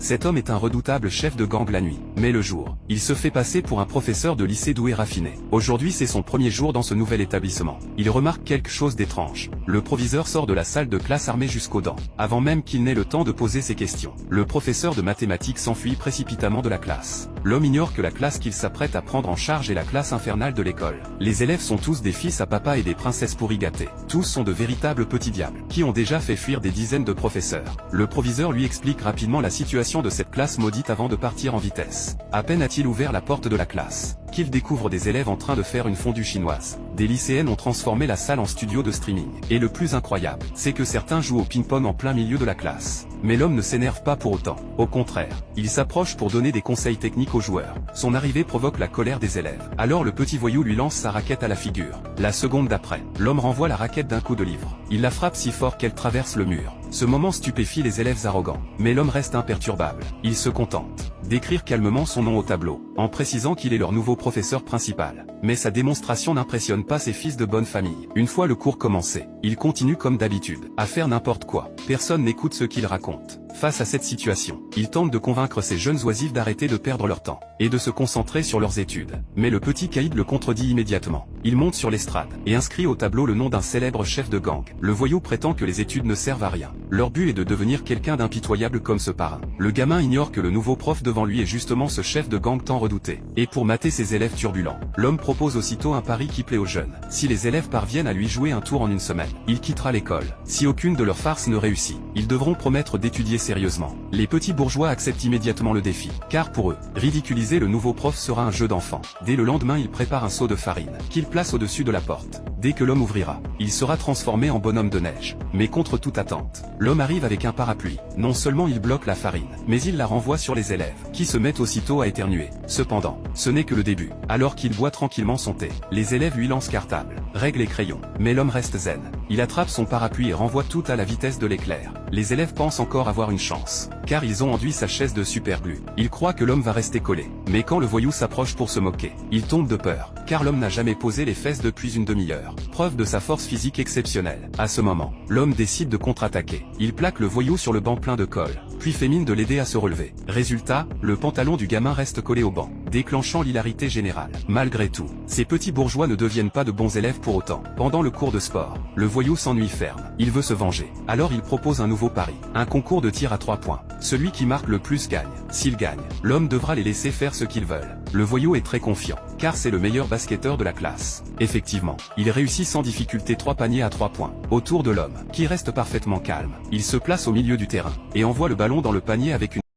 Cet homme est un redoutable chef de gang la nuit. Mais le jour, il se fait passer pour un professeur de lycée doué raffiné. Aujourd'hui c'est son premier jour dans ce nouvel établissement. Il remarque quelque chose d'étrange. Le proviseur sort de la salle de classe armé jusqu'aux dents, avant même qu'il n'ait le temps de poser ses questions. Le professeur de mathématiques s'enfuit précipitamment de la classe. L'homme ignore que la classe qu'il s'apprête à prendre en charge est la classe infernale de l'école. Les élèves sont tous des fils à papa et des princesses pourri gâtées. Tous sont de véritables petits diables, qui ont déjà fait fuir des dizaines de professeurs. Le proviseur lui explique rapidement la situation de cette classe maudite avant de partir en vitesse. À peine a-t-il ouvert la porte de la classe, qu'il découvre des élèves en train de faire une fondue chinoise. Des lycéennes ont transformé la salle en studio de streaming. Et le plus incroyable, c'est que certains jouent au ping-pong en plein milieu de la classe. Mais l'homme ne s'énerve pas pour autant. Au contraire, il s'approche pour donner des conseils techniques aux joueurs. Son arrivée provoque la colère des élèves. Alors le petit voyou lui lance sa raquette à la figure. La seconde d'après, l'homme renvoie la raquette d'un coup de livre. Il la frappe si fort qu'elle traverse le mur. Ce moment stupéfie les élèves arrogants. Mais l'homme reste imperturbable. Il se contente d'écrire calmement son nom au tableau, en précisant qu'il est leur nouveau professeur principal. Mais sa démonstration n'impressionne pas ses fils de bonne famille. Une fois le cours commencé, il continue comme d'habitude, à faire n'importe quoi. Personne n'écoute ce qu'il raconte. Face à cette situation, il tente de convaincre ces jeunes oisifs d'arrêter de perdre leur temps, et de se concentrer sur leurs études. Mais le petit caïd le contredit immédiatement. Il monte sur l'estrade, et inscrit au tableau le nom d'un célèbre chef de gang. Le voyou prétend que les études ne servent à rien. Leur but est de devenir quelqu'un d'impitoyable comme ce parrain. Le gamin ignore que le nouveau prof devant lui est justement ce chef de gang tant redouté. Et pour mater ses élèves turbulents, l'homme propose aussitôt un pari qui plaît aux jeunes. Si les élèves parviennent à lui jouer un tour en une semaine, il quittera l'école. Si aucune de leurs farces ne réussit, ils devront promettre d'étudier sérieusement. Les petits bourgeois acceptent immédiatement le défi, car pour eux, ridiculiser le nouveau prof sera un jeu d'enfant. Dès le lendemain, ils préparent un seau de farine, qu'ils placent au-dessus de la porte. Dès que l'homme ouvrira, il sera transformé en bonhomme de neige. Mais contre toute attente, l'homme arrive avec un parapluie. Non seulement il bloque la farine, mais il la renvoie sur les élèves, qui se mettent aussitôt à éternuer. Cependant, ce n'est que le début. Alors qu'il boit tranquillement son thé, les élèves lui lancent cartable, règles et crayons. Mais l'homme reste zen. Il attrape son parapluie et renvoie tout à la vitesse de l'éclair. Les élèves pensent encore avoir une chance, car ils ont enduit sa chaise de superglue. Ils croient que l'homme va rester collé. Mais quand le voyou s'approche pour se moquer, il tombe de peur, car l'homme n'a jamais posé les fesses depuis une demi-heure. Preuve de sa force physique exceptionnelle. À ce moment, l'homme décide de contre-attaquer. Il plaque le voyou sur le banc plein de colle, puis fait mine de l'aider à se relever. Résultat, le pantalon du gamin reste collé au banc, déclenchant l'hilarité générale. Malgré tout, ces petits bourgeois ne deviennent pas de bons élèves pour autant. Pendant le cours de sport, le voyou s'ennuie ferme. Il veut se venger. Alors il propose un nouveau pari. Un concours de tir à 3 points. Celui qui marque le plus gagne. S'il gagne, l'homme devra les laisser faire ce qu'ils veulent. Le voyou est très confiant, car c'est le meilleur basketteur de la classe. Effectivement, il réussit sans difficulté 3 paniers à 3 points. Autour de l'homme, qui reste parfaitement calme, il se place au milieu du terrain, et envoie le ballon dans le panier avec une